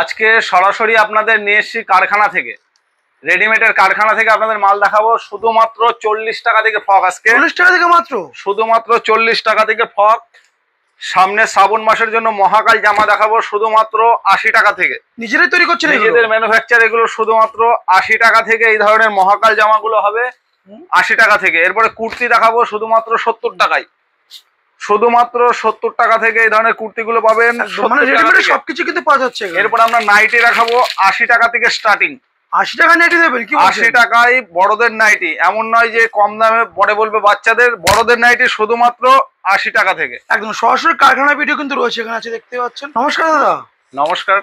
আজকে সরাসরি আপনাদের নিয়ে এসেছি কারখানা থেকে, রেডিমেডের কারখানা থেকে আপনাদের মাল দেখাবো। শুধুমাত্র 40 টাকা থেকে ফ্রক, আজকে 40 টাকা থেকে মাত্র, শুধুমাত্র 40 টাকা থেকে ফ্রক। সামনে শ্রাবণ মাসের জন্য মহাকাল জামা দেখাবো শুধুমাত্র 80 টাকা থেকে। নিজেরাই তৈরি করছেন, নিজেদের ম্যানুফ্যাকচার, এগুলো শুধুমাত্র 80 টাকা থেকে। এই ধরনের মহাকাল জামাগুলো হবে 80 টাকা থেকে। এরপরে কুর্তি দেখাবো শুধুমাত্র 70 টাকায়, শুধুমাত্র 70 টাকা থেকে এই ধরনের কুর্তিগুলো পাবেন। মানে রেডিমেড সবকিছু কিন্তু পাওয়া যাচ্ছে। এরপর আমরা নাইটি দেখাবো 80 টাকা থেকে স্টার্টিং। 80 টাকা নাইটি দেবেন কি? 80 টাকায় বড়দের নাইটি, এমন নয় যে কম দামে পরে বলবে বাচ্চাদের। বড়দের নাইটি শুধুমাত্র 80 টাকা থেকে। একদম সরাসরি কারখানা ভিডিও কিন্তু রয়েছে এখানে আছে, দেখতে পাচ্ছেন। নমস্কার দাদা। নমস্কার।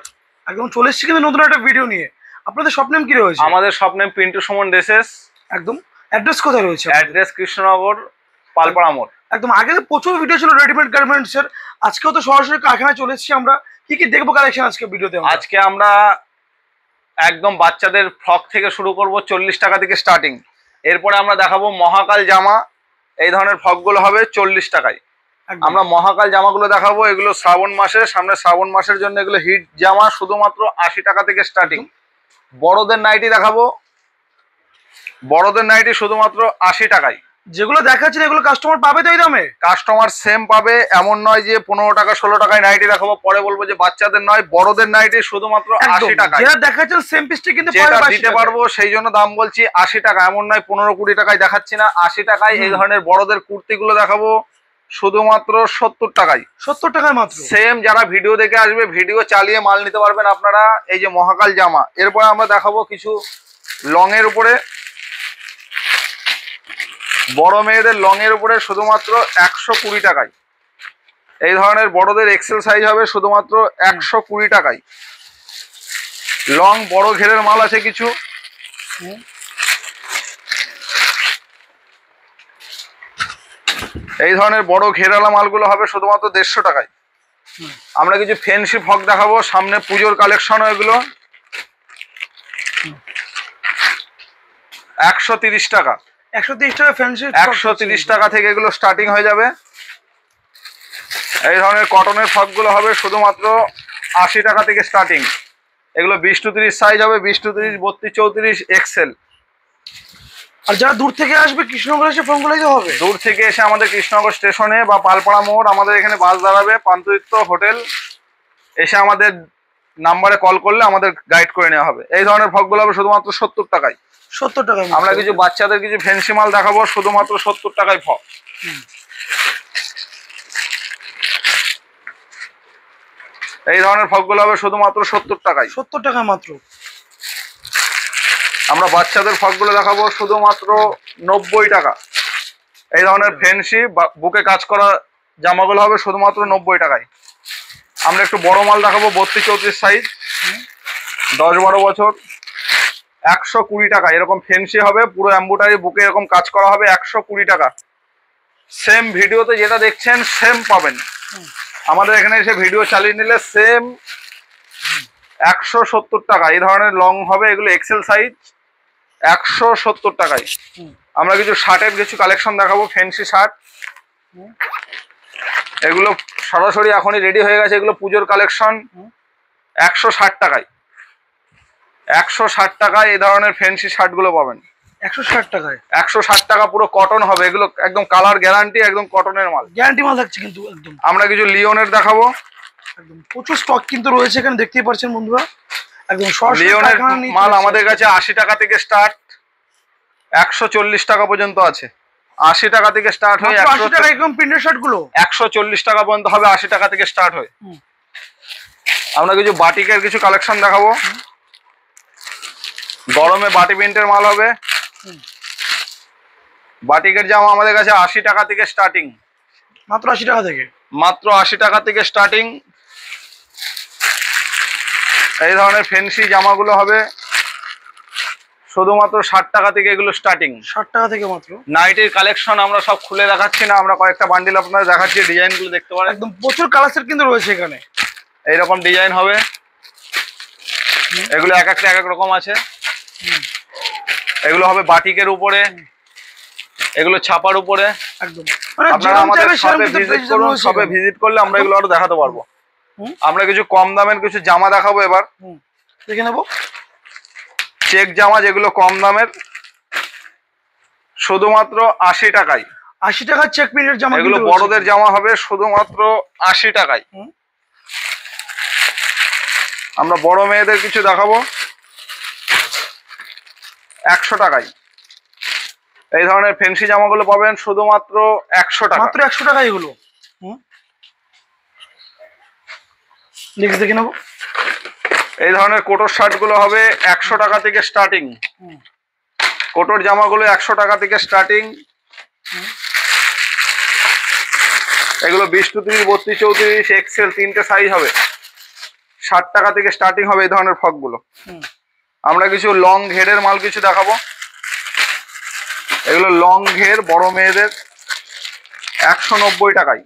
একদম চলে এসেছি কিন্তু নতুন একটা ভিডিও নিয়ে। আপনাদের শপ নেম কি রয়েছে? আমাদের shop name Pintu Suman dresses. একদম অ্যাড্রেস কোথায় রয়েছে? অ্যাড্রেস কৃষ্ণনগর, পালপাড়া মোড়। একদম আগে তো প্রচুর ভিডিও ছিল রেডিমেড গার্মেন্টস এর, আজকেও তো সরাসরি কারখানায় চলে এসেছি। আমরা কি কি দেখবো কালেকশন আজকে ভিডিওতে? আজকে আমরা একদম বাচ্চাদের ফ্রক থেকে শুরু করব 40 টাকা থেকে স্টার্টিং। এরপরে আমরা দেখাবো মহাকাল জামা। এই ধরনের ফ্রকগুলো হবে 40 টাকায়। আমরা মহাকাল জামাগুলো দেখাবো, এগুলো শ্রাবণ মাসে, সামনে শ্রাবণ মাসের জন্য এগুলো হিট জামা, শুধুমাত্র 80 টাকা থেকে স্টার্টিং। বড়দের নাইটি দেখাবো, বড়দের নাইটি শুধুমাত্র 80 টাকায়। যেগুলো দেখাচ্ছেন এগুলো কাস্টমার পাবে তো এই দামে? কাস্টমার সেম পাবে, এমন নয় যে 15 টাকা 16 টাকায় নাইটি দেখাবো পরে বলবো যে বাচ্চাদের নয়। বড়দের নাইটি শুধুমাত্র 80 টাকা। যেটা দেখাচ্ছেন সেম পিসটি কিন্তু দিতে পারবো, সেই জন্য দাম বলছি 80 টাকা, এমন নয় 15-20 টাকায় দেখাচ্ছি না, 80 টাকায়। এই ধরনের বড়দের কুর্তিগুলো দেখাবো শুধুমাত্র 70 টাকায়। 70 টাকায় মাত্র। সেম যারা ভিডিও দেখে আসবে, ভিডিও চালিয়ে মাল নিতে পারবেন আপনারা। এই যে মহাকাল জামা। এরপরে আমরা দেখাবো কিছু লং এর উপরে, বড় মেয়েদের লং এর উপরে শুধুমাত্র 120 টাকায়। এই ধরনের বড়দের এক্সেল সাইজ হবে শুধুমাত্র 120 টাকায়। লং বড় ঘেরের মাল আছে কিছু। এই ধরনের বড় ঘেরালা মালগুলো হবে শুধুমাত্র 150 টাকায়। আমরা কিছু ফ্যান্সি ফ্রক দেখাবো, সামনে পুজোর কালেকশন। এগুলো 130 টাকা। 130 টাকা ফ্যান্সি, 130 টাকা থেকে এগুলো স্টার্টিং হয়ে যাবে। এই ধরনের কটনের ফ্রকগুলো হবে শুধুমাত্র 80 টাকা থেকে স্টার্টিং। এগুলো 20-30 সাইজ হবে, 20-30, 32-34 এক্সেল। আর যারা দূর থেকে আসবে কৃষ্ণনগর এসে ফোন করলেই তো হবে। দূর থেকে এসে আমাদের কৃষ্ণনগর স্টেশনে বা পালপাড়া মোড়, আমাদের এখানে বাস দাঁড়াবে, পান্তুরিত্ব হোটেল, এসে আমাদের নাম্বারে কল করলে আমাদের গাইড করে নেওয়া হবে। এই ধরনের ফ্রকগুলো হবে শুধুমাত্র 70 টাকায়। 70 টাকায়। আমরা কিছু বাচ্চাদের কিছু ফ্যান্সি মাল দেখাবো শুধুমাত্র 70 টাকায় ফ্রক। এই ধরনের ফ্রকগুলো হবে শুধুমাত্র 70 টাকায়। 70 টাকায় মাত্র। আমরা বাচ্চাদের ফ্রকগুলো দেখাবো শুধুমাত্র 90 টাকা। এই ধরনের ফ্যান্সি বুকে কাজ করা জামাগুলো হবে শুধুমাত্র 90 টাকায়। আমরা একটু বড় মাল দেখাবো 32-34 সাইজ, 10-12 বছর, 120 টাকা। এরকম ফ্যান্সি হবে, পুরো এমব্রয়ডারি বুকে এরকম কাজ করা হবে, 120 টাকা। সেম ভিডিওতে যেটা দেখছেন সেম পাবেন। আমাদের এখানে এসে ভিডিও চালিয়ে নিলে সেম 170 টাকা। এই ধরনের লং হবে, এগুলো এক্সেল সাইজ, 170 টাকায়। আমরা কিছু শার্টের কিছু কালেকশন দেখাবো, ফ্যান্সি শার্ট। এগুলো সরাসরি এখনই রেডি হয়ে গেছে, এগুলো পুজোর কালেকশন। 160 টাকায়, 160 টাকায় এই ধরনের ফ্যান্সি শার্টগুলো পাবেন। 160 টাকায়, 160 টাকা। পুরো কটন হবে, এগুলো একদম কালার গ্যারান্টি, একদম কটনের মাল, গ্যারান্টি মাল থাকছে কিন্তু একদম। আমরা কিছু লিওনের দেখাবো, একদম প্রচুর স্টক কিন্তু রয়েছে এখানে, দেখতেই পাচ্ছেন বন্ধুরা। একদম লিওনের মাল আমাদের কাছে 80 টাকা থেকে স্টার্ট, 140 টাকা পর্যন্ত আছে। 80 টাকা থেকে স্টার্ট হয়ে 80 টাকা একদম প্রিন্টেড শার্ট গুলো 140 টাকা পর্যন্ত হবে, 80 টাকা থেকে স্টার্ট হয়। আমরা কিছু বাটিকের কিছু কালেকশন দেখাবো, গরমে বাটি প্রিন্টের মাল হবে। বাটিকের জামা আমাদের কাছে 80 টাকা থেকে স্টার্টিং, মাত্র 80 টাকা থেকে, মাত্র 80 টাকা থেকে স্টার্টিং। এই ধরনের ফ্যান্সি জামাগুলো হবে শুধুমাত্র 60 টাকা থেকে, এগুলো স্টার্টিং 60 টাকা থেকে মাত্র। নাইটির কালেকশন আমরা সব খুলে দেখাচ্ছি না, আমরা কয়েকটা বান্ডিল আপনাদের দেখাচ্ছি, ডিজাইনগুলো দেখতে পারেন। একদম প্রচুর কালার কিন্তু রয়েছে এখানে, এইরকম ডিজাইন হবে। এগুলো এক একটা এক এক রকম আছে। এগুলো হবে বাটিকের উপরে, এগুলো ছাপার উপরে। একদম আপনারা আমাদের শপে ভিজিট করুন, শপে ভিজিট করলে আমরা এগুলো আরো দেখাতে পারবো। আমরা কিছু কম দামের কিছু জামা দেখাবো এবার, দেখে নেবো। চেক জামা যেগুলো কম দামের, শুধুমাত্র 80 টাকায়। 80 টাকার চেক প্রিন্টের জামা, এগুলো বড়দের জামা হবে শুধুমাত্র 80 টাকায়। আমরা বড় মেয়েদের কিছু দেখাবো 100 টাকায়। এই ধরনের ফ্যান্সি জামাগুলো পাবেন শুধুমাত্র 100 টাকা। মাত্র 100 টাকা এগুলো। দেখে নেবো। এই ধরনের কোটোর শার্ট গুলো হবে 100 টাকা থেকে স্টার্টিং। কোটোর জামাগুলো 100 টাকা থেকে স্টার্টিং। এগুলো 20 টু 30, 32, 34, এক্সেল 3টে সাইজ হবে, 60 টাকা থেকে স্টার্টিং হবে এই ধরনের ফ্রক গুলো। আমরা কিছু লং ঘেরের মাল কিছু দেখাবো। এগুলো লং ঘের বড় মেয়েদের 190 টাকায়।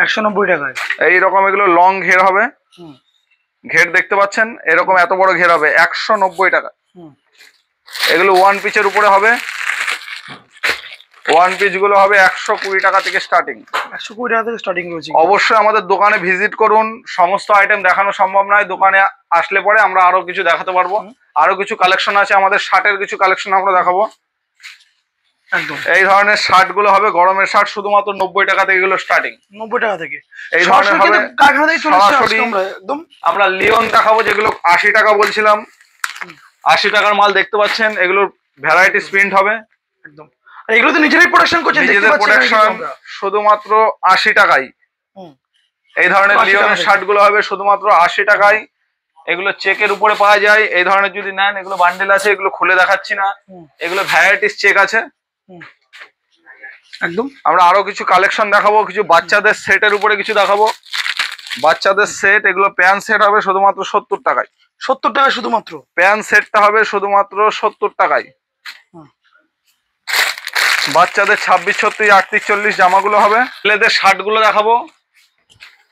190 টাকায় এইরকম এগুলো লং ঘের হবে। ঘের দেখতে পাচ্ছেন, এরকম এত বড় ঘের হবে 190 টাকা। এগুলো ওয়ান পিচের উপরে হবে। ওয়ান পিচ গুলো হবে 120 টাকা থেকে স্টার্টিং। 120 টাকা থেকে স্টার্টিং রয়েছে। অবশ্যই আমাদের দোকানে ভিজিট করুন। সমস্ত আইটেম দেখানো সম্ভব নয়, দোকানে আসলে পরে আমরা আরো কিছু দেখাতে পারবো। আরো কিছু কালেকশন আছে আমাদের, শার্টের কিছু কালেকশন আমরা দেখাবো। একদম এই ধরনের শার্ট গুলো হবে, গরমের শার্ট শুধুমাত্র 90 টাকা থেকে এগুলো স্টার্টিং। 90 টাকা থেকে এই ধরনের হবে কারখানা থেকে চলে আসছে সরাসরি। আমরা একদম। আমরা লিওন দেখাবো যেগুলো 80 টাকা বলছিলাম। 80 টাকার মাল দেখতে পাচ্ছেন, এগুলোর ভ্যারাইটিস প্রিন্ট হবে একদম। আর এগুলো তো নিজেরাই প্রোডাকশন করছেন, দেখতে নিজেদের পাচ্ছেন প্রোডাকশন, শুধুমাত্র 80 টাকায়। এই ধরনের 80 লিওনের টাকা শার্ট গুলো হবে শুধুমাত্র 80 টাকায়। এগুলো চেকের উপরে পাওয়া যায়। এই ধরনের যদি নেন, এগুলো বান্ডেল আছে, এগুলো খুলে দেখাচ্ছি না। এগুলো ভ্যারাইটিস চেক আছে একদম। আমরা আরো কিছু কালেকশন দেখাবো, কিছু বাচ্চাদের সেটের উপরে কিছু দেখাবো। বাচ্চাদের সেট, এগুলো প্যান্ট সেট হবে শুধুমাত্র 70 টাকায়। 70 টাকা শুধুমাত্র প্যান্ট সেটটা হবে শুধুমাত্র 70 টাকায়। বাচ্চাদের 26, 36, 38, 40 জামাগুলো হবে। ছেলেদের শার্ট গুলো দেখাবো,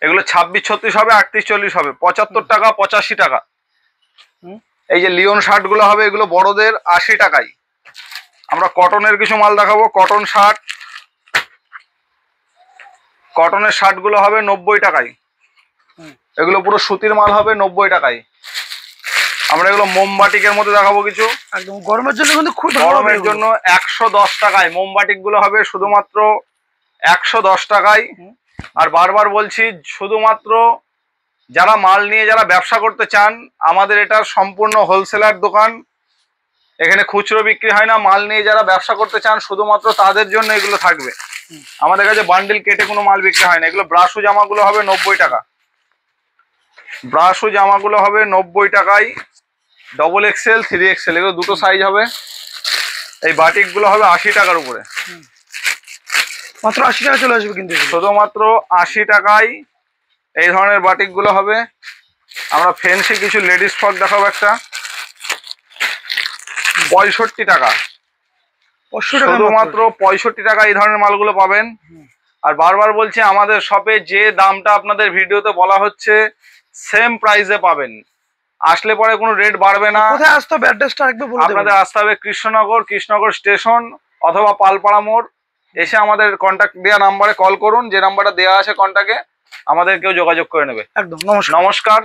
এগুলো 26, 36 হবে, 38, 40 হবে, 75 টাকা, 85 টাকা। এই যে লিওন শার্ট গুলো হবে, এগুলো বড়দের 80 টাকায়। আমরা কটনের কিছু মাল দেখাবো, কটন শার্ট। কটনের শার্ট গুলো হবে 90 টাকায়। এগুলো পুরো সুতির মাল হবে 90 টাকায়। আমরা এগুলো মোমবাটিকের মধ্যে দেখাবো কিছু। একদম গরমের জন্য কিন্তু খুব ভালো হবে। গরমের জন্য 110 টাকায় মোমবাটিক গুলো হবে শুধুমাত্র 110 টাকায়। আর বারবার বলছি, শুধুমাত্র যারা মাল নিয়ে যারা ব্যবসা করতে চান, আমাদের এটা সম্পূর্ণ হোলসেলার দোকান। এখানে খুচরো বিক্রি হয় না। মাল নিয়ে যারা ব্যবসা করতে চান, শুধুমাত্র তাদের জন্য এগুলো থাকবে। আমাদের কাছে বান্ডিল কেটে কোনো মাল বিক্রি হয় না। এগুলো ব্রাশু জামাগুলো হবে 90 টাকা। ব্রাশু জামাগুলো হবে 90 টাকায়। ডবল এক্সেল, 3XL, এগুলো দুটো সাইজ হবে। এই বাটিক গুলো হবে 80 টাকার উপরে। মাত্র 80 টাকা চলে আসবে কিন্তু শুধুমাত্র 80 টাকায় এই ধরনের বাটিক গুলো হবে। আমরা ফ্যান্সি কিছু লেডিস ফ্রক দেখাবো, একটা 65 টাকা। শুধুমাত্র 65 টাকা এই ধরনের মালগুলো পাবেন। আর বারবার বলছি, আমাদের শপে যে দামটা আপনাদের ভিডিওতে বলা হচ্ছে, সেম প্রাইসে পাবেন। আসলে পরে কোনো রেট বাড়বে না। কোথায় আসতে হবে অ্যাড্রেসটা একবার বলে দেবেন। আপনাদের আসতে হবে কৃষ্ণনগর স্টেশন অথবা পালপাড়া মোড়। এসে আমাদের কন্ট্যাক্ট দেওয়া নাম্বারে কল করুন, যে নাম্বারটা দেওয়া আছে কন্ট্যাক্টে, আমাদের কেউ যোগাযোগ করে নেবে। একদম। নমস্কার। নমস্কার।